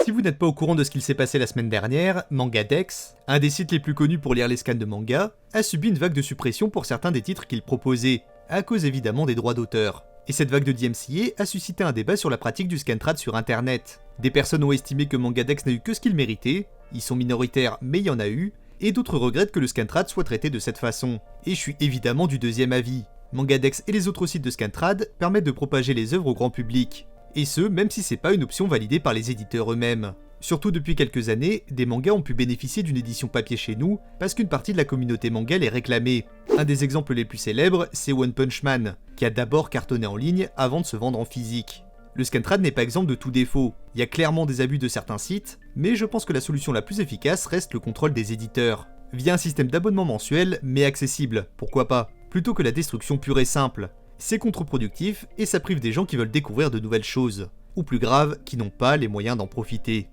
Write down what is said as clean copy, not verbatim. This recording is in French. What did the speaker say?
Si vous n'êtes pas au courant de ce qu'il s'est passé la semaine dernière, Mangadex, un des sites les plus connus pour lire les scans de manga, a subi une vague de suppression pour certains des titres qu'il proposait, à cause évidemment des droits d'auteur. Et cette vague de DMCA a suscité un débat sur la pratique du scantrad sur internet. Des personnes ont estimé que Mangadex n'a eu que ce qu'il méritait, ils sont minoritaires mais il y en a eu, et d'autres regrettent que le scantrad soit traité de cette façon. Et je suis évidemment du deuxième avis. Mangadex et les autres sites de scantrad permettent de propager les œuvres au grand public. Et ce, même si c'est pas une option validée par les éditeurs eux-mêmes. Surtout depuis quelques années, des mangas ont pu bénéficier d'une édition papier chez nous, parce qu'une partie de la communauté manga les réclamait. Un des exemples les plus célèbres, c'est One Punch Man, qui a d'abord cartonné en ligne avant de se vendre en physique. Le scantrad n'est pas exempt de tout défaut, il y a clairement des abus de certains sites, mais je pense que la solution la plus efficace reste le contrôle des éditeurs. Via un système d'abonnement mensuel, mais accessible, pourquoi pas, plutôt que la destruction pure et simple. C'est contre-productif et ça prive des gens qui veulent découvrir de nouvelles choses, ou plus grave, qui n'ont pas les moyens d'en profiter.